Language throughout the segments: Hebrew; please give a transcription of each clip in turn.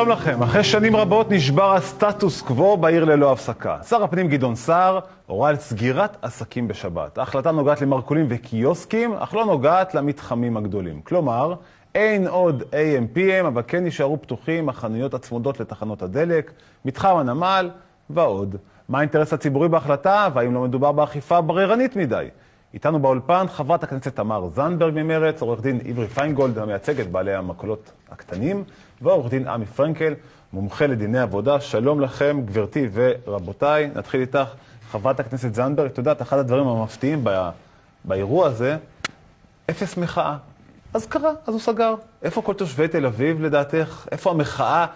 שלום לכם. אחרי שנים רבות נשבר הסטטוס קוו בעיר ללא הפסקה. שר הפנים גדעון סער הורה על סגירת עסקים בשבת. ההחלטה נוגעת למרכולים וקיוסקים, אך לא נוגעת למתחמים הגדולים. כלומר, אין עוד AM/PM, אבל כן נשארו פתוחים החנויות הצמודות לתחנות הדלק, מתחם הנמל ועוד. מה האינטרס הציבורי בהחלטה, והאם לא מדובר באכיפה בררנית מדי? איתנו באולפן חברת הכנסת תמר זנדברג ממרץ, עורך דין עברי פיינגולד המייצג את בעלי המכולות הקטנים, ועורך דין עמי פרנקל, מומחה לדיני עבודה. שלום לכם גברתי ורבותיי. נתחיל איתך חברת הכנסת זנדברג. את יודעת, אחד הדברים המפתיעים באירוע הזה, אפס מחאה. אז קרה, אז הוא סגר. איפה כל תושבי תל אביב לדעתך? איפה המחאה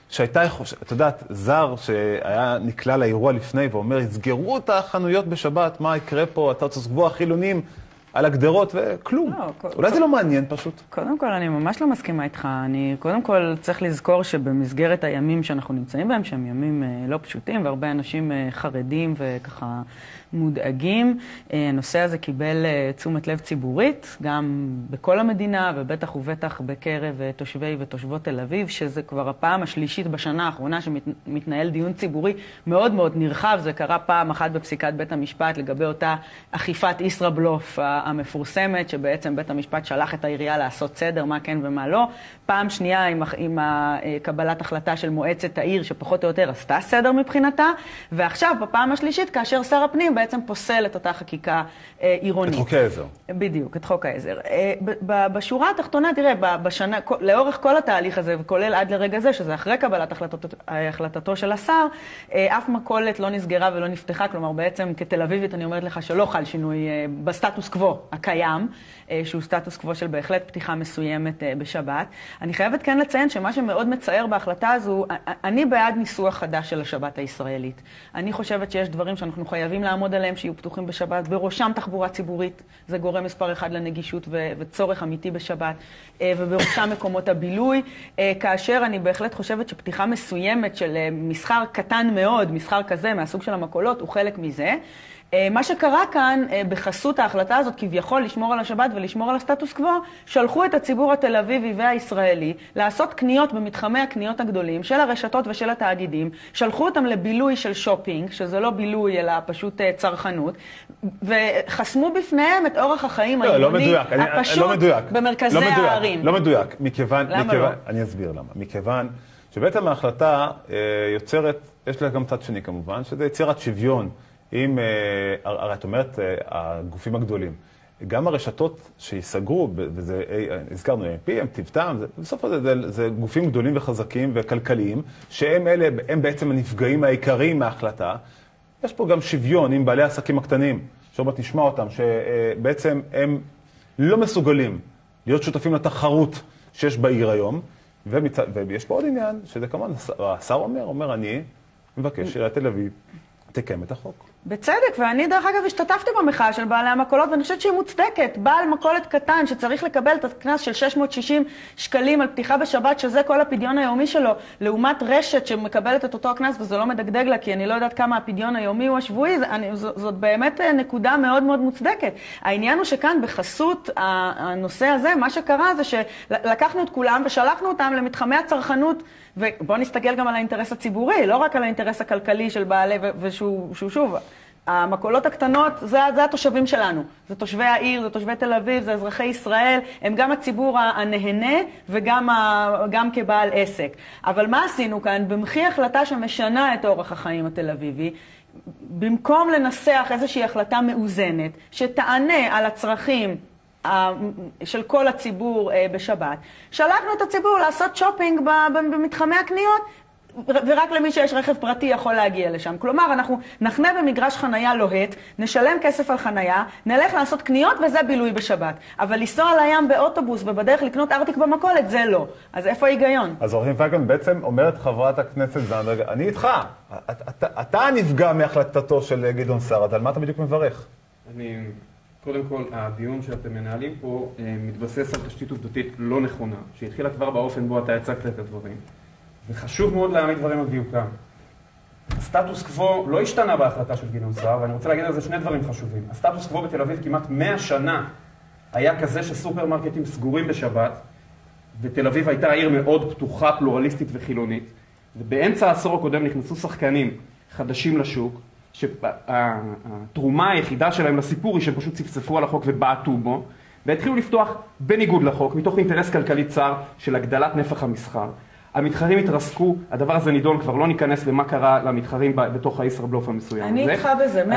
שהייתה, את יודעת, זר שהיה נקלע לאירוע לפני ואומר, יסגרו את החנויות בשבת, מה יקרה פה? אתה רוצה לקבוע חילונים על הגדרות וכלום. אולי זה לא מעניין פשוט. קודם כל, אני ממש לא מסכימה איתך. אני קודם כל צריך לזכור שבמסגרת הימים שאנחנו נמצאים בהם, שהם ימים לא פשוטים, והרבה אנשים חרדים וככה מודאגים, הנושא הזה קיבל תשומת לב ציבורית, גם בכל המדינה, ובטח ובטח בקרב תושבי ותושבות תל אביב, שזה כבר הפעם השלישית בשנה האחרונה שמתנהל דיון ציבורי מאוד מאוד נרחב. זה קרה פעם אחת בפסיקת בית המשפט לגבי אותה אכיפת ישראבלוף המפורסמת, שבעצם בית המשפט שלח את העירייה לעשות סדר, מה כן ומה לא. פעם שנייה עם קבלת החלטה של מועצת העיר, שפחות או יותר עשתה סדר מבחינתה, ועכשיו בפעם השלישית, כאשר שר הפנים בעצם פוסל את אותה חקיקה עירונית. את חוקי העזר. בדיוק, את חוק העזר. בשורה התחתונה, תראה, לאורך כל התהליך הזה, וכולל עד לרגע זה, שזה אחרי קבלת החלטתו של השר, אף מכולת לא נסגרה ולא נפתחה, כלומר בעצם כתל אביבית אני אומרת לך שלא חל שינוי בסטטוס קוו הקיים, שהוא סטטוס קוו של בהחלט פתיחה מסוימת בשבת. אני חייבת כן לציין שמה שמאוד מצער בהחלטה הזו, אני בעד ניסוח חדש של השבת הישראלית. אני חושבת שיש דברים שאנחנו חייבים לעמוד עליהם שיהיו פתוחים בשבת, בראשם תחבורה ציבורית, זה גורם מספר אחד לנגישות וצורך אמיתי בשבת, ובראשם מקומות הבילוי, כאשר אני בהחלט חושבת שפתיחה מסוימת של מסחר קטן מאוד, מסחר כזה מהסוג של המכולות, הוא חלק מזה. מה שקרה כאן בחסות ההחלטה הזאת, כביכול לשמור על השבת ולשמור על הסטטוס קוו, שלחו את הציבור התל אביבי והישראלי לעשות קניות במתחמי הקניות הגדולים של הרשתות ושל התאגידים, שלחו אותם לבילוי של שופינג, שזה לא בילוי אלא פשוט צרכנות, וחסמו בפניהם את אורח החיים העירוני הפשוט במרכזי הערים. לא מדויק, מכיוון, אני אסביר למה. מכיוון שבעצם ההחלטה יוצרת, יש לה גם צד שני כמובן, שזה יצירת שוויון. אם, הרי את אומרת, הגופים הגדולים, גם הרשתות שיסגרו, וזה, הזכרנו, PM, טבטם, בסוף זה גופים גדולים וחזקים וכלכליים, שהם אלה, הם בעצם הנפגעים העיקריים מההחלטה. יש פה גם שוויון עם בעלי העסקים הקטנים, שעוד נשמע אותם, שבעצם הם לא מסוגלים להיות שותפים לתחרות שיש בעיר היום, ויש פה עוד עניין, שזה כמובן, השר אומר, אני מבקש לתל אביב, תקיים את החוק. בצדק, ואני דרך אגב השתתפתי במחאה של בעלי המכולות, ואני חושבת שהיא מוצדקת. בעל מכולת קטן שצריך לקבל את הקנס של 660 שקלים על פתיחה בשבת, שזה כל הפדיון היומי שלו, לעומת רשת שמקבלת את אותו הקנס, וזה לא מדגדג לה, כי אני לא יודעת כמה הפדיון היומי הוא השבועי, זאת באמת נקודה מאוד מאוד מוצדקת. העניין הוא שכאן בחסות הנושא הזה, מה שקרה זה שלקחנו את כולם ושלחנו אותם למתחמי הצרכנות, ובואו נסתכל גם על האינטרס הציבורי, לא רק על האינטרס הכלכלי של בעלי, ושהוא שוב, המכולות הקטנות, זה התושבים שלנו. זה תושבי העיר, זה תושבי תל אביב, זה אזרחי ישראל, הם גם הציבור הנהנה וגם כבעל עסק. אבל מה עשינו כאן? במחי החלטה שמשנה את אורח החיים התל אביבי, במקום לנסח איזושהי החלטה מאוזנת, שתענה על הצרכים של כל הציבור בשבת, שלחנו את הציבור לעשות שופינג במתחמי הקניות, ורק למי שיש רכב פרטי יכול להגיע לשם. כלומר, אנחנו נחנה במגרש חנייה לוהט, נשלם כסף על חנייה, נלך לעשות קניות וזה בילוי בשבת. אבל לנסוע לים באוטובוס ובדרך לקנות ארטיק במכולת, זה לא. אז איפה ההיגיון? אז עורך דין פיינגולד, בעצם אומרת חברת הכנסת זנדברג, אני איתך. אתה נפגע מהחלטתו של גדעון סער, אז על מה אתה בדיוק מברך? קודם כל, הדיון שאתם מנהלים פה מתבסס על תשתית עובדתית לא נכונה, שהתחילה כבר באופן בו אתה הצגת את הדברים. וחשוב מאוד להעמיד דברים על דיוקם. הסטטוס קוו לא השתנה בהחלטה של גדעון סער, ואני רוצה להגיד על זה שני דברים חשובים. הסטטוס קוו בתל אביב כמעט 100 שנה היה כזה שסופרמרקטים סגורים בשבת, ותל אביב הייתה עיר מאוד פתוחה, פלורליסטית וחילונית, ובאמצע העשור הקודם נכנסו שחקנים חדשים לשוק, שהתרומה היחידה שלהם לסיפור היא שהם פשוט צפצפו על החוק ובעטו בו, והתחילו לפתוח בניגוד לחוק, מתוך אינטרס כלכלי צר של הגדלת נפח המסחר. המתחרים התרסקו, הדבר הזה נידון, כבר לא ניכנס למה קרה למתחרים בתוך הישראבלוף המסוים. אני איתך בזה, 100%.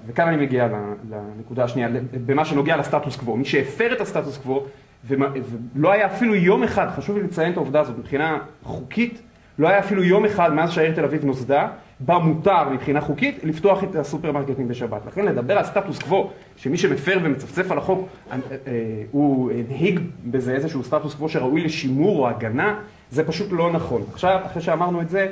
וכאן אני מגיע לנקודה השנייה, במה שנוגע לסטטוס קוו. מי שהפר את הסטטוס קוו, ולא היה אפילו יום אחד, חשוב לי לציין את העובדה הזאת, מבחינה חוקית, לא היה אפילו יום אחד מאז שהעיר תל אביב נוסדה, בה מותר מבחינה חוקית לפתוח את הסופרמרקטים בשבת. לכן לדבר על סטטוס קוו, שמי שמפר ומצפצף על החוק, הוא הנהיג בזה איזשהו סטטוס קוו שראוי לשימור או הגנה, זה פשוט לא נכון. עכשיו, אחרי שאמרנו את זה,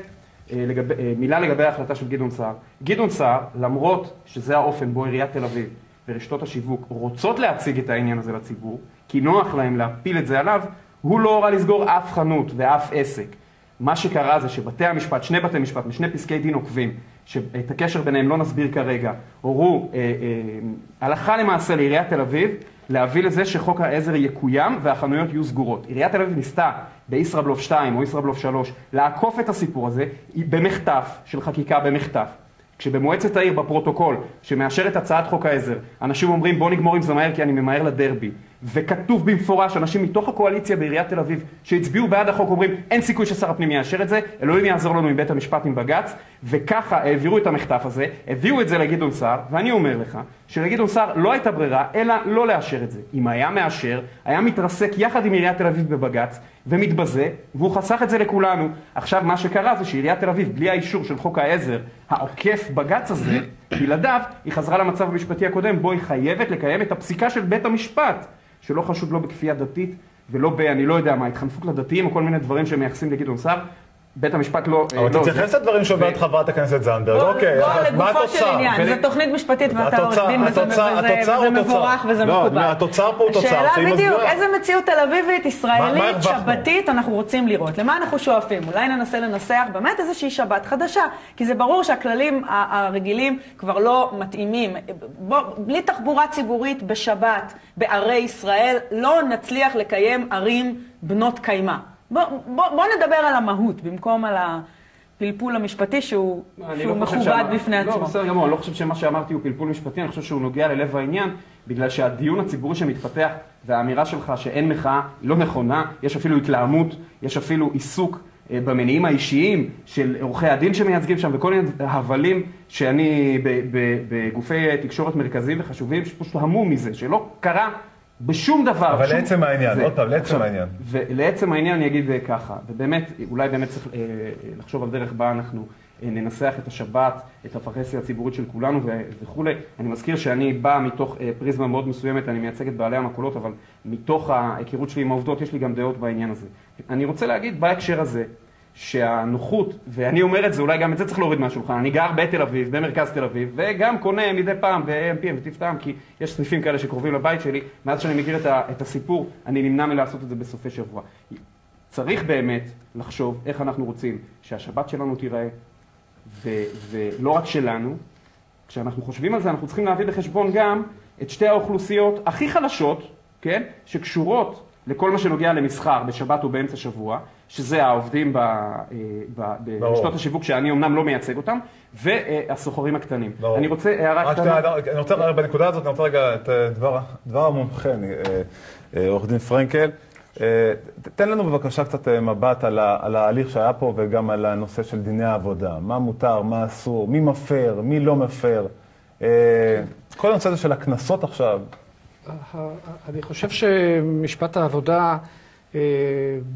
מילה לגבי ההחלטה של גדעון סער. גדעון סער, למרות שזה האופן בו עיריית תל אביב ורשתות השיווק רוצות להציג את העניין הזה לציבור, כי נוח להם להפיל את זה עליו, הוא לא הורה לסגור אף חנות ואף עסק. מה שקרה זה שבתי המשפט, שני בתי משפט, משני פסקי דין עוקבים, שאת הקשר ביניהם לא נסביר כרגע, הורו הלכה למעשה לעיריית תל אביב להביא לזה שחוק העזר יקוים והחנויות יהיו סגורות. עיריית תל אביב ניסתה בישראבלוף 2 או ישראבלוף 3 לעקוף את הסיפור הזה במחטף של חקיקה במחטף. כשבמועצת העיר בפרוטוקול שמאשר את הצעת חוק העזר, אנשים אומרים בוא נגמור עם זה מהר כי אני ממהר לדרבי, וכתוב במפורש, אנשים מתוך הקואליציה בעיריית תל אביב שהצביעו בעד החוק אומרים אין סיכוי ששר הפנים יאשר את זה, אלוהים יעזור לנו עם בית המשפט עם בגץ, וככה העבירו את המחטף הזה, הביאו את זה לגדעון סער, ואני אומר לך שלגדעון סער לא הייתה ברירה אלא לא לאשר את זה. אם היה מאשר, היה מתרסק יחד עם עיריית תל אביב בבגץ ומתבזה, והוא חסך את זה לכולנו. עכשיו מה שקרה זה שעיריית תל אביב בלי האישור של חוק העזר העוקף בגץ הזה, בלעדיו היא חזרה למצב המשפטי הקודם בו היא חייבת לקיים את הפסיקה של בית המשפט, שלא חשוד לא בכפייה דתית ולא אני לא יודע מה, התחנפות לדתיים או כל מיני דברים שמייחסים לגדעון סער. בית המשפט לא... אבל תתייחס לדברים שאומרת חברת הכנסת זנדברג. אוקיי, מה התוצר? זו תוכנית משפטית ואתה עורך דין וזה מבורך וזה מקובל. לא, התוצר פה הוא תוצר. השאלה בדיוק, איזה מציאות תל אביבית, ישראלית, שבתית אנחנו רוצים לראות. למה אנחנו שואפים? אולי ננסה לנסח באמת איזושהי שבת חדשה. כי זה ברור שהכללים הרגילים כבר לא מתאימים. בלי תחבורה ציבורית בשבת בערי ישראל לא נצליח לקיים ערים בנות קיימה. בוא נדבר על המהות, במקום על הפלפול המשפטי שהוא מכובד בפני עצמו. לא, בסדר גמור, אני לא חושב שמה שאמרתי הוא פלפול משפטי, אני חושב שהוא נוגע ללב העניין, בגלל שהדיון הציבורי שמתפתח והאמירה שלך שאין מחאה היא לא נכונה, יש אפילו התלהמות, יש אפילו עיסוק במניעים האישיים של עורכי הדין שמייצגים שם, וכל מיני הבלים שאני בגופי תקשורת מרכזיים וחשובים, שפשוט המו מזה, שלא קרה בשום דבר. אבל לעצם העניין, עוד פעם, לעצם העניין. ולעצם העניין אני אגיד ככה, ובאמת, אולי באמת צריך לחשוב על דרך בה אנחנו ננסח את השבת, את הפרהסיה הציבורית של כולנו וכו'. אני מזכיר שאני בא מתוך פריזמה מאוד מסוימת, אני מייצג את בעלי המקולות, אבל מתוך ההיכרות שלי עם העובדות יש לי גם דעות בעניין הזה. אני רוצה להגיד בהקשר הזה, שהנוחות, ואני אומר את זה, אולי גם את זה צריך להוריד מהשולחן, אני גר בתל אביב, במרכז תל אביב, וגם קונה מדי פעם ב-AMPM וטיפטם, כי יש סניפים כאלה שקרובים לבית שלי, מאז שאני מכיר את הסיפור, אני נמנע מלעשות את זה בסופי שבוע. צריך באמת לחשוב איך אנחנו רוצים שהשבת שלנו תיראה, ולא רק שלנו. כשאנחנו חושבים על זה, אנחנו צריכים להביא בחשבון גם את שתי האוכלוסיות הכי חלשות, כן? שקשורות לכל מה שנוגע למסחר בשבת או באמצע שבוע, שזה העובדים ברשתות השיווק שאני אמנם לא מייצג אותם, והסוחרים הקטנים. אני רוצה הערה קטנה. אני רוצה, בנקודה הזאת, אני רוצה רגע את דבר המומחה, עורך דין פרנקל. תן לנו בבקשה קצת מבט על ההליך שהיה פה וגם על הנושא של דיני העבודה. מה מותר, מה אסור, מי מפר, מי לא מפר. כל הנושא הזה של הכנסות עכשיו. אני חושב שמשפט העבודה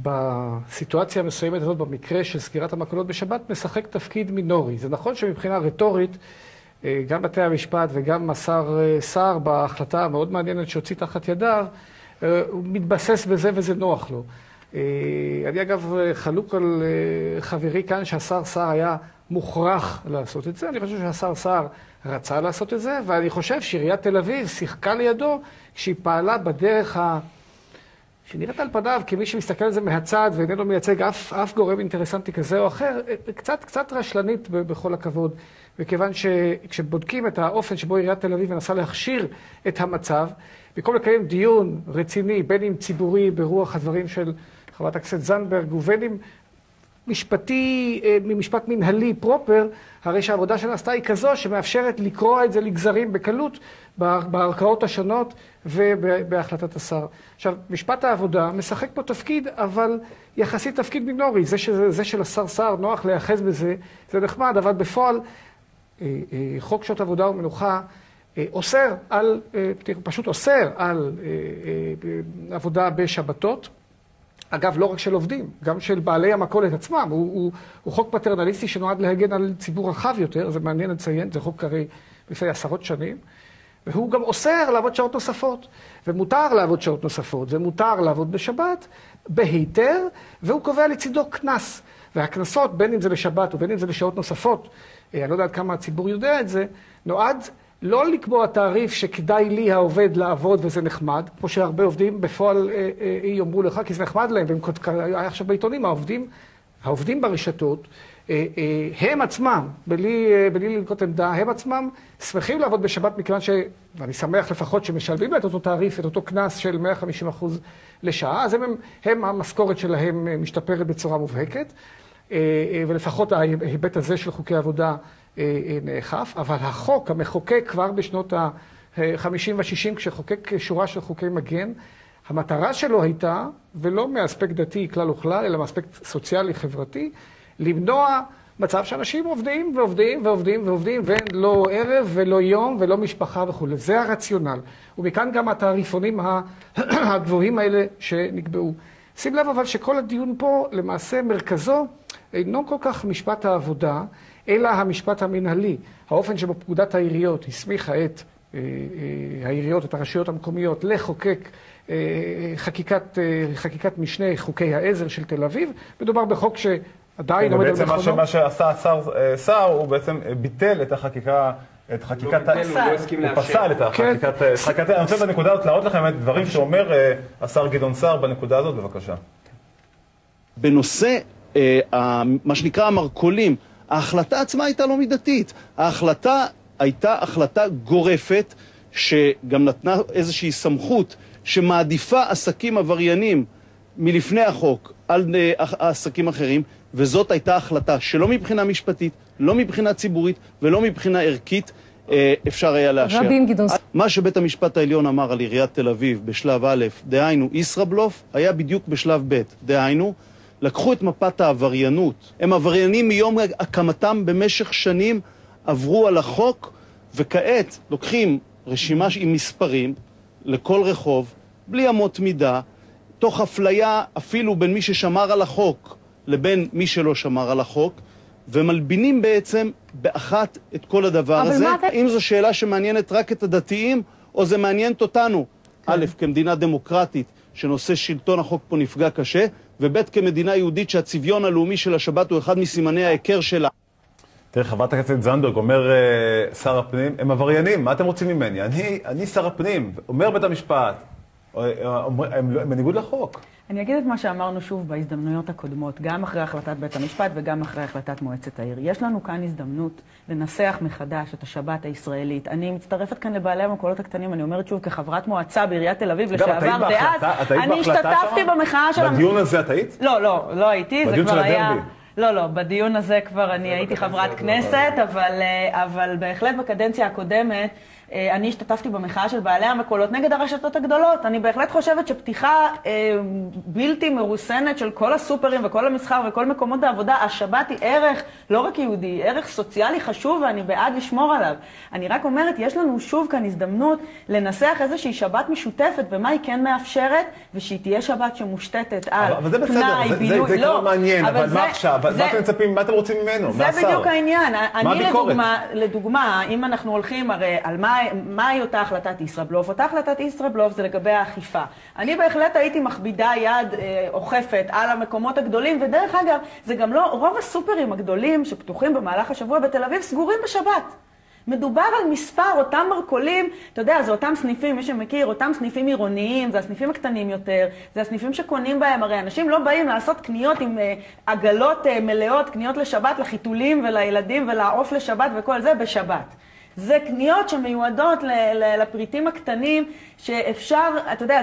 בסיטואציה המסוימת הזאת, במקרה של סגירת המכולות בשבת, משחק תפקיד מינורי. זה נכון שמבחינה רטורית, גם בתי המשפט וגם השר סער בהחלטה המאוד מעניינת שהוציא תחת ידיו, הוא מתבסס בזה וזה נוח לו. אני אגב חלוק על חברי כאן שהשר סער היה מוכרח לעשות את זה. אני חושב שהשר סער רצה לעשות את זה, ואני חושב שעיריית תל אביב שיחקה לידו כשהיא פעלה בדרך שנראית על פניו, כמי שמסתכל על זה מהצד ואיננו מייצג אף גורם אינטרסנטי כזה או אחר, קצת רשלנית בכל הכבוד. וכיוון שכשבודקים את האופן שבו עיריית תל אביב מנסה להכשיר את המצב, במקום לקיים דיון רציני, בין אם ציבורי ברוח הדברים של חברת הכנסת זנדברג, ובין אם ממשפט מנהלי פרופר, הרי שהעבודה שנעשתה היא כזו שמאפשרת לקרוא את זה לגזרים בקלות בערכאות השונות ובהחלטת השר. עכשיו, משפט העבודה משחק פה תפקיד, אבל יחסית תפקיד מינורי. זה של השר סער, נוח להיאחז בזה, זה נחמד, אבל בפועל חוק שעות עבודה ומנוחה פשוט אוסר על עבודה בשבתות. אגב, לא רק של עובדים, גם של בעלי המכולת עצמם. הוא חוק פטרנליסטי שנועד להגן על ציבור רחב יותר, זה מעניין לציין, זה חוק הרי לפני עשרות שנים. והוא גם אוסר לעבוד שעות נוספות, ומותר לעבוד שעות נוספות, ומותר לעבוד בשבת, בהיתר, והוא קובע לצידו קנס. והקנסות, בין אם זה לשבת ובין אם זה לשעות נוספות, אני לא יודע עד כמה הציבור יודע את זה, נועד לא לקבוע תעריף שכדאי לי העובד לעבוד וזה נחמד, כמו שהרבה עובדים בפועל יאמרו לך, כי זה נחמד להם, היה עכשיו בעיתונים, העובדים ברשתות, הם עצמם, בלי לנקוט עמדה, הם עצמם שמחים לעבוד בשבת מכיוון ואני שמח לפחות שמשלבים את אותו תעריף, את אותו קנס של 150% לשעה, אז הם המשכורת שלהם משתפרת בצורה מובהקת, ולפחות ההיבט הזה של חוקי עבודה נאכף, אבל החוק, המחוקק כבר בשנות ה-50 וה-60, כשחוקק שורה של חוקי מגן, המטרה שלו הייתה, ולא מאספקט דתי כלל וכלל, אלא מאספקט סוציאלי חברתי, למנוע מצב שאנשים עובדים ועובדים ועובדים ועובדים, ולא ערב ולא יום ולא משפחה וכו'. זה הרציונל. ומכאן גם התעריפונים הגבוהים האלה שנקבעו. שים לב אבל שכל הדיון פה למעשה מרכזו אינו כל כך משפט העבודה, אלא המשפט המנהלי. האופן שבו פקודת העיריות הסמיכה את העיריות, את הרשויות המקומיות, לחוקק חקיקת משנה, חוקי העזר של תל אביב. מדובר בחוק שעדיין עומד על מכונו. ובעצם מה שעשה סער, הוא בעצם ביטל את החקיקה, את חקיקת... הוא פסל את החקיקת... אני רוצה בנקודה הזאת להראות לכם את דברים שאומר השר גדעון סער בנקודה הזאת, בבקשה. בנושא, מה שנקרא המרכולים, ההחלטה עצמה הייתה לא מידתית. ההחלטה הייתה החלטה גורפת, שגם נתנה איזושהי סמכות שמעדיפה עסקים עבריינים מלפני החוק על עסקים אחרים, וזאת הייתה החלטה שלא מבחינה משפטית, לא מבחינה ציבורית ולא מבחינה ערכית אפשר היה לאשר. מה שבית המשפט העליון אמר על עיריית תל אביב בשלב א', דהיינו ישראבלוף, היה בדיוק בשלב ב', דהיינו, לקחו את מפת העבריינות. הם עבריינים מיום הקמתם במשך שנים, עברו על החוק, וכעת לוקחים רשימה עם מספרים לכל רחוב, בלי אמות מידה, תוך אפליה אפילו בין מי ששמר על החוק לבין מי שלא שמר על החוק, ומלבינים בעצם באחת את כל הדבר הזה. אם זו שאלה שמעניינת רק את הדתיים, או זה מעניינת אותנו, א', כמדינה דמוקרטית, שנושא שלטון החוק פה נפגע קשה, וב' כמדינה יהודית שהצביון הלאומי של השבת הוא אחד מסימני ההיכר שלה. תראה, חברת הכנסת זנדברג, אומר שר הפנים, הם עבריינים, מה אתם רוצים ממני? אני שר הפנים, אומר בית המשפט, הם בניגוד לחוק. אני אגיד את מה שאמרנו שוב בהזדמנויות הקודמות, גם אחרי החלטת בית המשפט וגם אחרי החלטת מועצת העיר. יש לנו כאן הזדמנות לנסח מחדש את השבת הישראלית. אני מצטרפת כאן לבעלי המכולות הקטנים, אני אומרת שוב, כחברת מועצה בעיריית תל אביב לשעבר דאז, אני השתתפתי במחאה של... בדיון הזה את היית? לא הייתי, זה כבר היה... בדיון לא, בדיון הזה כבר אני הייתי חברת כנסת, אבל בהחלט בקדנציה הקודמת אני השתתפתי במחאה של בעלי המכולות נגד הרשתות הגדולות. אני בהחלט חושבת שפתיחה בלתי מרוסנת של כל הסופרים וכל המסחר וכל מקומות העבודה, השבת היא ערך לא רק יהודי, היא ערך סוציאלי חשוב ואני בעד לשמור עליו. אני רק אומרת, יש לנו שוב כאן הזדמנות לנסח איזושהי שבת משותפת ומה היא כן מאפשרת, ושהיא תהיה שבת שמושתתת על אבל זה בסדר, זה כבר מעניין, אבל מה עכשיו? מה אתם מצפים, מה אתם רוצים ממנו? זה בדיוק העניין. אני לדוגמה, אם אנחנו הולכים הרי על מה היא אותה החלטת ישראבלוף? אותה החלטת ישראבלוף זה לגבי האכיפה. אני בהחלט הייתי מכבידה יד אוכפת על המקומות הגדולים, ודרך אגב, זה גם לא, רוב הסופרים הגדולים שפתוחים במהלך השבוע בתל אביב סגורים בשבת. מדובר על מספר, אותם מרכולים, אתה יודע, זה אותם סניפים, מי שמכיר, אותם סניפים עירוניים, זה הסניפים הקטנים יותר, זה הסניפים שקונים בהם, הרי אנשים לא באים לעשות קניות עם עגלות מלאות, קניות לשבת, לחיתולים ולילדים ולעוף לשבת וכל זה בשבת. זה קניות שמיועדות לפריטים הקטנים שאפשר, אתה יודע,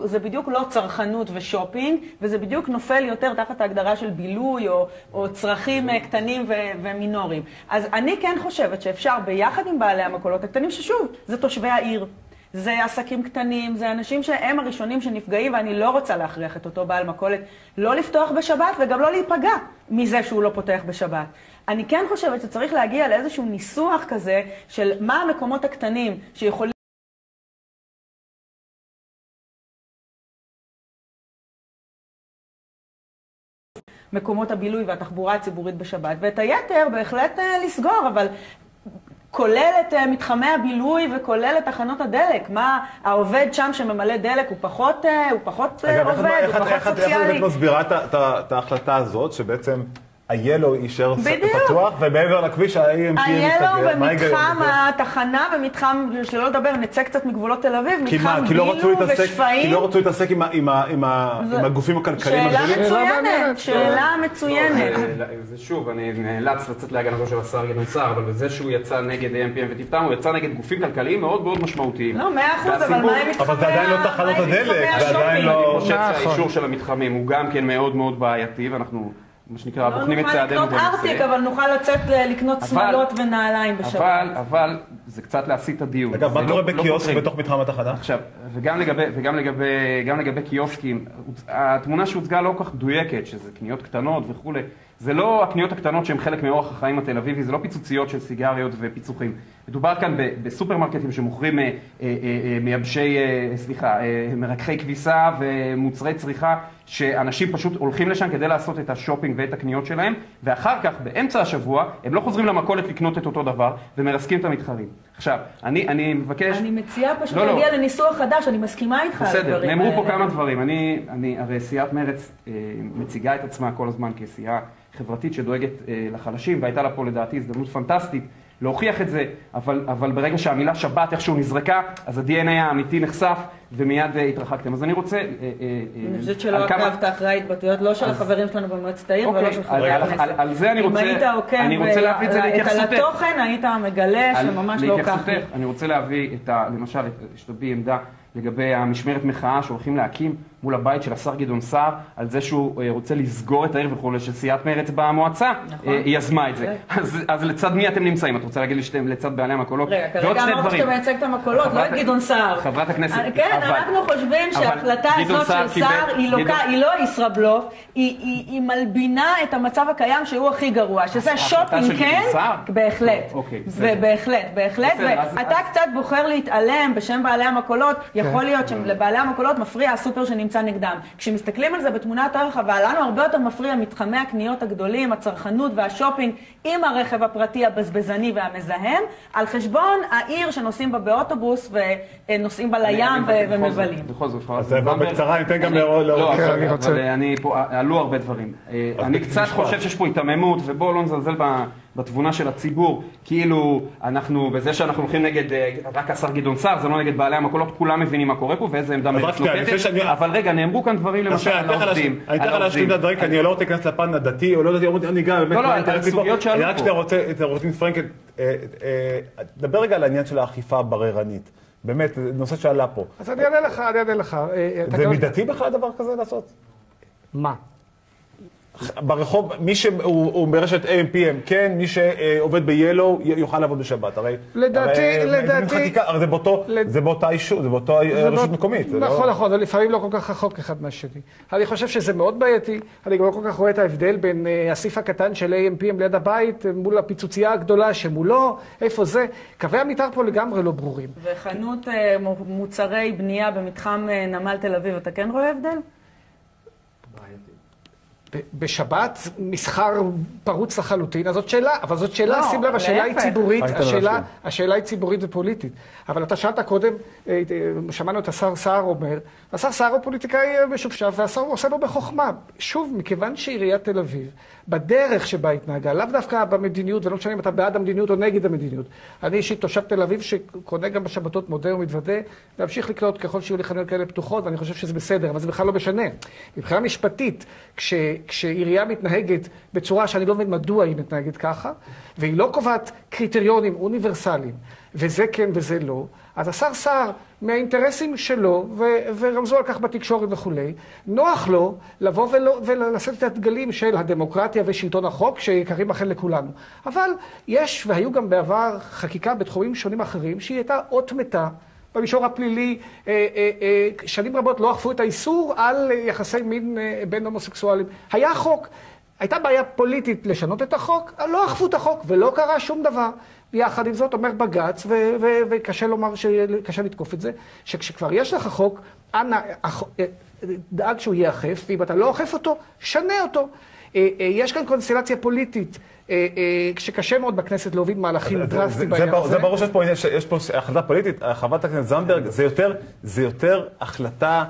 זה בדיוק לא צרכנות ושופינג, וזה בדיוק נופל יותר תחת ההגדרה של בילוי או צרכים קטנים ומינוריים. אז אני כן חושבת שאפשר ביחד עם בעלי המכולות הקטנים, ששוב, זה תושבי העיר. זה עסקים קטנים, זה אנשים שהם הראשונים שנפגעים, ואני לא רוצה להכריח את אותו בעל מכולת לא לפתוח בשבת וגם לא להיפגע מזה שהוא לא פותח בשבת. אני כן חושבת שצריך להגיע לאיזשהו ניסוח כזה של מה המקומות הקטנים שיכולים מקומות הבילוי והתחבורה הציבורית בשבת, ואת היתר בהחלט לסגור, אבל כולל את מתחמי הבילוי וכולל את תחנות הדלק. מה, העובד שם שממלא דלק הוא פחות עובד, הוא פחות סוציאלי. איך את מסבירה את ההחלטה הזאת, שבעצם היילו יישאר פתוח, ומעבר לכביש ה-AMP היילו במתחם התחנה, במתחם, שלא לדבר, נצא קצת מגבולות תל אביב, מתחם בילו ושפעים. כי לא רצו להתעסק עם הגופים הכלכליים הגדולים. שאלה מצוינת. זה שוב, אני נאלץ לצאת להגנתו של השר גדעון סער, אבל בזה שהוא יצא נגד AMPM וטיפטם, הוא יצא נגד גופים כלכליים מאוד מאוד משמעותיים. לא, 100%, אבל מה הם מתחמי? אבל זה עדיין לא תחנות הדלק, זה עדיין לא... אני חושב שהאישור של המתחמים הוא גם כן מאוד מאוד בעייתי, ואנחנו מה שנקרא, בוחנים את צעדינו לא נוכל לקנות ארטיק, אבל נוכל לצאת לקנות שמלות ונעליים בשבת. אבל זה קצת להסיט את הדיון. אגב, מה קורה בקיוסק בתוך מתחם התחנה? עכשיו, וגם לגבי קיוסקים, התמונה שהוצגה לא כל כך מדויקת, שזה קניות קטנות וכו'. זה לא הקניות הקטנות שהן חלק מאורח החיים התל אביבי, זה לא פיצוציות של סיגריות ופיצוחים. מדובר כאן בסופרמרקטים שמוכרים מרככי כביסה ומוצרי צריכה, שאנשים פשוט הולכים לשם כדי לעשות את השופינג ואת הקניות שלהם, ואחר כך, באמצע השבוע, הם לא חוזרים למכולת לקנות את אותו דבר, ומרסקים את המתחרים. עכשיו, אני מבקש... אני מציעה פשוט להגיע לניסוח חדש, אני מסכימה איתך על הדברים האלה. בסדר, נאמרו פה כמה דברים. הרי סיעת מרץ מציגה את עצמה כל הזמן כסיעה חברתית שדואגת לחלשים, והייתה לה פה לדעתי הזדמנות פנטסטית להוכיח את זה, אבל ברגע שהמילה שבת איכשהו נזרקה, אז ה-DNA האמיתי נחשף, ומיד התרחקתם. אז אני רוצה... אני חושבת שלא עקבת אחרי ההתבטאויות, לא של החברים שלנו במועצת העיר, ולא של חברי הכנסת. על זה אני רוצה... אם היית עוקב את התוכן, היית מגלה שממש לא כך. אני רוצה להביא למשל, שתביעי עמדה לגבי המשמרת מחאה שהולכים להקים מול הבית של השר גדעון סער, על זה שהוא רוצה לסגור את העיר וכו', שסיעת מרץ במועצה, היא יזמה את זה. אז לצד מי אתם נמצאים? את רוצה להגיד לי שאתם לצד בעלי המכולות? רגע, כרגע אמרת שאתה מייצג את המכולות, לא את גדעון סער. חברת הכנסת. כן, אנחנו חושבים שההחלטה הזאת של סער היא לא ישראבלוף, היא מלבינה את המצב הקיים שהוא הכי גרוע, שזה שופינג כן, בהחלט. בהחלט, ואתה קצת בוחר להתעלם בשם בעלי המכולות, יכול להיות שלבעלי המכולות מפריע הסופר שנמצא נגדם. כשמסתכלים על זה בתמונת הרחבה, לנו הרבה יותר מפריע מתחמי הקניות הגדולים, הצרכנות והשופינג עם הרכב הפרטי הבזבזני והמזהם, על חשבון העיר שנוסעים בה באוטובוס ונוסעים בה לים ומבלים. אז בקצרה, ניתן גם לאור. אבל פה עלו הרבה דברים. אני קצת חושב שיש פה התעממות, ובואו לא נזלזל בתבונה של הציבור, כאילו אנחנו, בזה שאנחנו הולכים נגד רק השר גדעון סער, זה לא נגד בעלי המכולות, כולם מבינים מה קורה פה ואיזה עמדה מרץ נוקטת, אבל רגע, נאמרו כאן דברים למשל על העובדים. אני אתן לך להשלים את הדברים, כי אני לא רוצה להיכנס לפן הדתי, או לא יודעת, אני גם באמת... לא, את הסוגיות שעלו פה. אני רק שאתה רוצה, את עורך דין פרנקל, דבר רגע על העניין של האכיפה הבררנית. באמת, נושא שעלה פה. אז אני אענה לך. זה מידתי בכלל דבר כזה לעשות? מה? ברחוב, מי שהוא ברשת AMPM, כן, מי שעובד ב-Yellow יוכל לעבוד בשבת, הרי... לדעתי... הרי זה באותה אישור, זה באותה רשות מקומית. נכון, אבל לפעמים לא כל כך רחוק אחד מהשני. אני חושב שזה מאוד בעייתי, אני גם לא כל כך רואה את ההבדל בין הסעיף הקטן של AMPM ליד הבית, מול הפיצוצייה הגדולה שמולו, איפה זה. קווי המתאר פה לגמרי לא ברורים. וחנות מוצרי בנייה במתחם נמל תל אביב, אתה כן רואה הבדל? בשבת מסחר פרוץ לחלוטין, אז זאת שאלה, אבל זאת שאלה, לא, שים לב, השאלה היא להפך. ציבורית, השאלה היא ציבורית ופוליטית. אבל אתה שאלת קודם, שמענו את השר סער אומר, השר סער הוא פוליטיקאי משופשף, והשר עושה בו בחוכמה. שוב, מכיוון שעיריית תל אביב, בדרך שבה התנהגה, לאו דווקא במדיניות, ולא משנה אם אתה בעד המדיניות או נגד המדיניות. אני אישית תושב תל אביב שקונה גם בשבתות, מודה ומתוודה, להמשיך לקנות ככל שיהיו לי חנויות כאלה פתוחות, ואני חושב שזה בסדר, אבל זה בכלל לא משנה. מבחינה משפטית, כשעירייה מתנהגת בצורה שאני לא מבין מדוע היא מתנהגת ככה, והיא לא קובעת קריטריונים אוניברסליים, וזה כן וזה לא, אז השר סער מהאינטרסים שלו, ורמזו על כך בתקשורת וכולי, נוח לו לבוא ולשאת את הדגלים של הדמוקרטיה ושלטון החוק, שיקרים אכן לכולנו. אבל יש, והיו גם בעבר חקיקה בתחומים שונים אחרים, שהיא הייתה אות מתה, במישור הפלילי, שנים רבות לא אכפו את האיסור על יחסי מין בין הומוסקסואלים. היה חוק, הייתה בעיה פוליטית לשנות את החוק, לא אכפו את החוק ולא קרה שום דבר. יחד עם זאת אומר בג"ץ, וקשה לומר קשה לתקוף את זה, שכשכבר יש לך חוק, אנא, דאג שהוא ייאכף, ואם אתה לא אוכף אותו, שנה אותו. יש כאן קונסטלציה פוליטית, שקשה מאוד בכנסת להוביל מהלכים דרסטיים בעניין הזה. זה ברור שיש פה החלטה פוליטית. חברת הכנסת זנדברג, זה יותר החלטה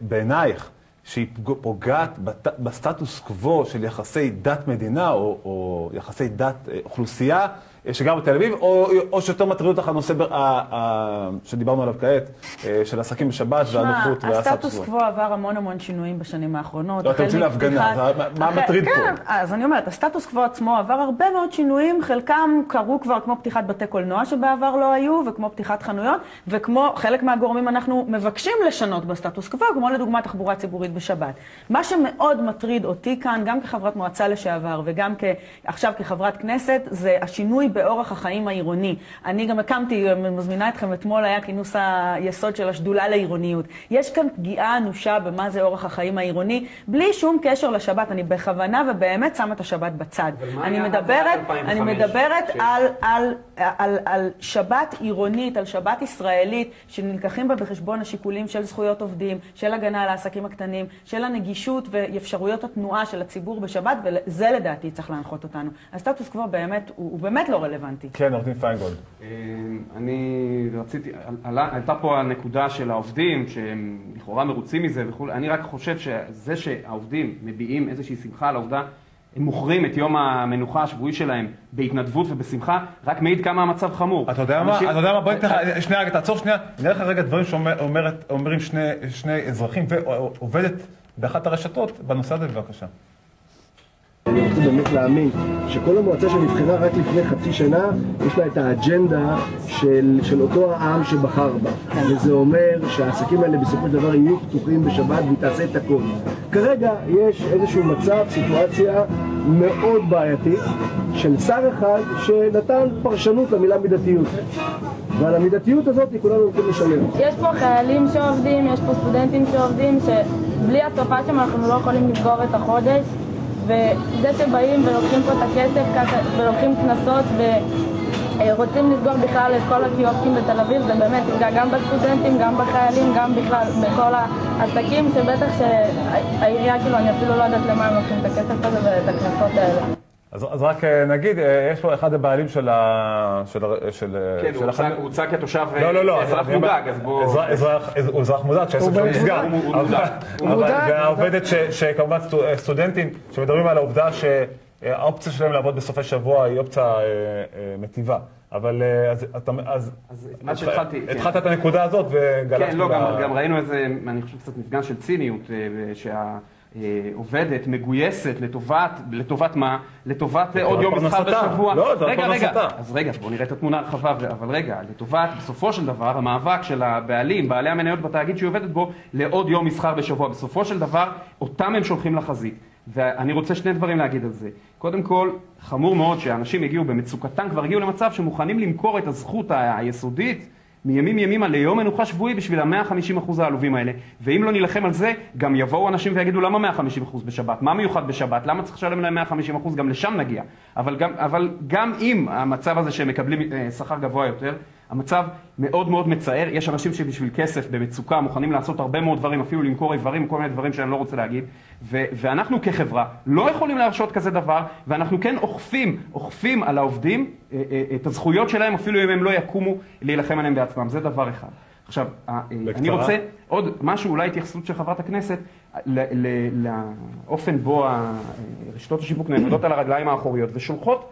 בעינייך, שהיא פוגעת בסטטוס קוו של יחסי דת מדינה, או יחסי דת אוכלוסייה, שגר בתל אביב, או שיותר מטריד אותך הנושא שדיברנו עליו כעת, של עסקים בשבת והנוחות והסטטוס קוו. הסטטוס קוו עבר המון שינויים בשנים האחרונות. לא, אתם יוצאים להפגנה, מה מטריד פה? כן, אז אני אומרת, הסטטוס קוו עצמו עבר הרבה מאוד שינויים, חלקם קרו כבר כמו פתיחת בתי קולנוע שבעבר לא היו, וכמו פתיחת חנויות, וכמו חלק מהגורמים אנחנו מבקשים לשנות בסטטוס קוו, כמו לדוגמה תחבורה ציבורית בשבת. מה שמאוד מטריד אותי כאן, גם כחברת מועצה לשעבר וגם עכשיו כחברת כנסת, זה השינוי באורח החיים העירוני. אני גם הקמתי, מזמינה אתכם, אתמול היה כינוס היסוד של השדולה לעירוניות. יש כאן פגיעה אנושה במה זה אורח החיים העירוני, בלי שום קשר לשבת. אני בכוונה ובאמת שמה את השבת בצד. אני מדברת על שבת עירונית, על שבת ישראלית, שנלקחים בה בחשבון השיקולים של זכויות עובדים, של הגנה על העסקים הקטנים, של הנגישות ואפשרויות התנועה של הציבור בשבת, וזה לדעתי צריך להנחות אותנו. הסטטוס קוו באמת, הוא באמת לא רלוונטי. כן, עורך דין פיינגולד. אני רציתי, עלתה פה הנקודה של העובדים, שהם לכאורה מרוצים מזה וכו'. אני רק חושב שזה שהעובדים מביעים איזושהי שמחה על העובדה, הם מוכרים את יום המנוחה השבועי שלהם בהתנדבות ובשמחה, רק מעיד כמה המצב חמור. אתה יודע מה? בוא ניתן לך, שנייה, תעצור שנייה. נראה לך רגע דברים שאומרים שני אזרחים ועובדת באחת הרשתות בנושא הזה, בבקשה. אני רוצה באמת להאמין שכל המועצה שנבחרה רק לפני חצי שנה, יש לה את האג'נדה של אותו העם שבחר בה. וזה אומר שהעסקים האלה בסופו של דבר יהיו פתוחים בשבת והיא תעשה את הכל. כרגע יש איזשהו מצב, סיטואציה מאוד בעייתית של שר אחד שנתן פרשנות למילה מידתיות. ועל המידתיות הזאת כולנו הולכים לשלם. יש פה חיילים שעובדים, יש פה סטודנטים שעובדים, שבלי הסופה שם אנחנו לא יכולים לסגור את החודש. וזה שבאים ולוקחים פה את הכסף ולוקחים כנסות ורוצים לסגור בכלל את כל הקיוסקים בתל אביב, זה באמת יפגע גם בסטודנטים, גם בחיילים, גם בכלל בכל העסקים, שבטח שהעירייה, כאילו, אני אפילו לא יודעת למה הם לוקחים את הכסף הזה ואת הכנסות האלה. אז רק נגיד, יש פה אחד הבעלים של כן, הוא הוצא כתושב אזרח מודאג, אז בואו... הוא אזרח מודאג, שהעסק שלו נסגר. הוא מודאג. והעובדת שכמובן סטודנטים שמדברים על העובדה שהאופציה שלהם לעבוד בסופי שבוע היא אופציה מטיבה. אבל אז התחלת את הנקודה הזאת וגלחת... כן, לא, גם ראינו איזה, אני חושב קצת מפגן של ציניות, עובדת, מגויסת, לטובת מה? לטובת עוד יום מסחר בשבוע. רגע, אז רגע, בואו נראה את התמונה הרחבה, אבל רגע, לטובת, בסופו של דבר, המאבק של הבעלים, בעלי המניות בתאגיד שהיא עובדת בו, לעוד יום מסחר בשבוע. בסופו של דבר, אותם הם שולחים לחזית. ואני רוצה שני דברים להגיד על זה. קודם כל, חמור מאוד שאנשים הגיעו במצוקתם, כבר הגיעו למצב שמוכנים למכור את הזכות היסודית, מימים ימימה ליום מנוחה שבועי בשביל ה-150% העלובים האלה. ואם לא נלחם על זה, גם יבואו אנשים ויגידו למה 150% בשבת? מה מיוחד בשבת? למה צריך לשלם להם 150%? גם לשם נגיע. אבל גם אם המצב הזה שהם מקבלים שכר גבוה יותר, המצב מאוד מאוד מצער, יש אנשים שבשביל כסף במצוקה מוכנים לעשות הרבה מאוד דברים, אפילו למכור איברים, כל מיני דברים שאני לא רוצה להגיד, ואנחנו כחברה לא יכולים להרשות כזה דבר, ואנחנו כן אוכפים על העובדים את הזכויות שלהם, אפילו אם הם לא יקומו להילחם עליהם בעצמם, זה דבר אחד. עכשיו, אני רוצה עוד משהו, אולי התייחסות של חברת הכנסת, לאופן בו רשתות השיווק נעמדות על הרגליים האחוריות ושולחות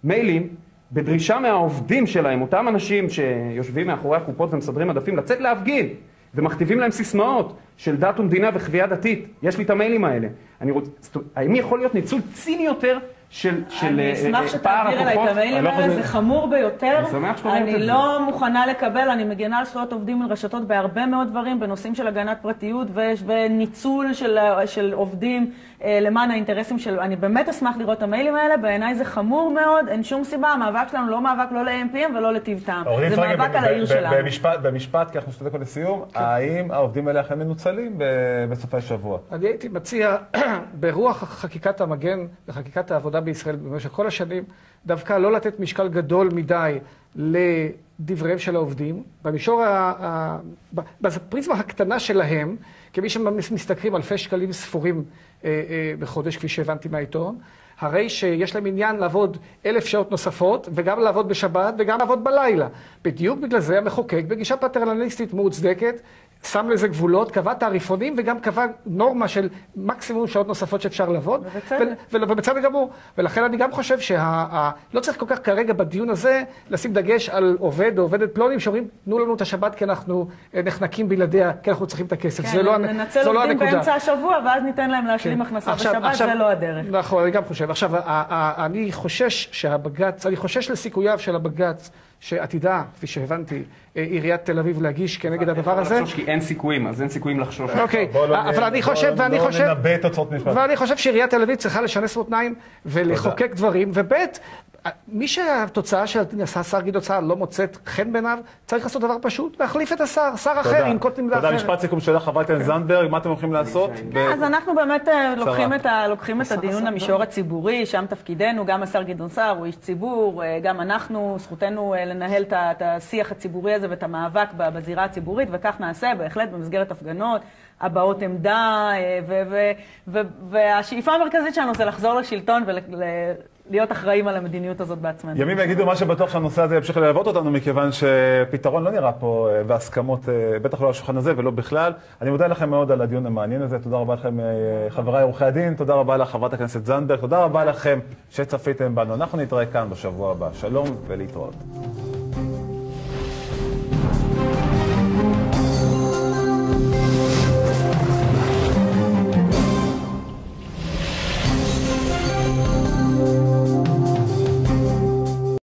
מיילים בדרישה מהעובדים שלהם, אותם אנשים שיושבים מאחורי הקופות ומסדרים מדפים, לצאת להפגין, ומכתיבים להם סיסמאות של דת ומדינה וחבייה דתית. יש לי את המיילים האלה. האם יכול להיות ניצול ציני יותר של פער הכוחות? אני אשמח שתעביר אליי את המיילים האלה, זה חמור ביותר. אני לא מוכנה לקבל, אני מגנה על זכויות עובדים ולרשתות בהרבה מאוד דברים, בנושאים של הגנת פרטיות וניצול של עובדים למען האינטרסים של... אני באמת אשמח לראות את המיילים האלה, בעיניי זה חמור מאוד, אין שום סיבה, המאבק שלנו לא מאבק לא ל-AMPM ולא לטבעתם. זה מאבק על העיר שלנו. במשפט, כי אנחנו שתי דקות לסיום, האם העובדים האלה אכן מנוצלים בסופי שבוע? אני הייתי מציע, ברוח חקיקת המגן וחקיקת העבודה בישראל במשך כל השנים, דווקא לא לתת משקל גדול מדי לדבריהם של העובדים, במישור, בפריזמה הקטנה שלהם, כמי שמסתכרים אלפי שקלים ספורים בחודש, כפי שהבנתי מהעיתון, הרי שיש להם עניין לעבוד 1,000 שעות נוספות, וגם לעבוד בשבת וגם לעבוד בלילה. בדיוק בגלל זה המחוקק, בגישה פטרנליסטית מוצדקת, שם לזה גבולות, קבע תעריפונים וגם קבע נורמה של מקסימום שעות נוספות שאפשר לעבוד. ובצדק גמור. ולכן אני גם חושב לא צריך כל כך כרגע בדיון הזה לשים דגש על עובד או עובדת פלונים שאומרים, תנו לנו את השבת כי אנחנו נחנקים בלעדיה, כי אנחנו צריכים את הכסף. כן, ננצל עובדים באמצע השבוע ואז ניתן להם להשלים הכנסה בשבת, זה לא הדרך. נכון, אני גם חושב. עכשיו, אני חושש לסיכוייו של הבג"ץ שעתידה, כפי שהבנתי, עיריית תל אביב להגיש כנגד הדבר הזה. כי אין סיכויים, אז אין סיכויים לחשוש. אוקיי, אבל אני חושב שעיריית תל אביב צריכה לשנס מותניים ולחוקק דברים, ובית, מי שהתוצאה של השר גדעון סער לא מוצאת חן בעיניו, צריך לעשות דבר פשוט, להחליף את השר, שר אחר, ינקוט עמדה אחרת. תודה, משפט סיכום שלך, חברת הכנסת זנדברג, מה אתם הולכים לעשות? אז אנחנו באמת לוקחים את הדיון למישור הציבורי, שם תפקידנו, גם השר גדעון סער הוא איש ציבור, גם אנחנו, זכותנו לנהל את השיח הציבורי הזה ואת המאבק בזירה הציבורית, וכך נעשה בהחלט במסגרת הפגנות, הבעות עמדה, והשאיפה המרכזית שלנו זה לחזור לשלטון להיות אחראים על המדיניות הזאת בעצמנו. ימים יגידו מה שבטוח שהנושא הזה ימשיך ללוות אותנו, מכיוון שפתרון לא נראה פה בהסכמות, בטח לא על השולחן הזה ולא בכלל. אני מודה לכם מאוד על הדיון המעניין הזה, תודה רבה לכם חבריי עורכי הדין, תודה רבה לך חברת הכנסת זנדברג, תודה רבה לכם שצפיתם בנו. אנחנו נתראה כאן בשבוע הבא. שלום ולהתראות.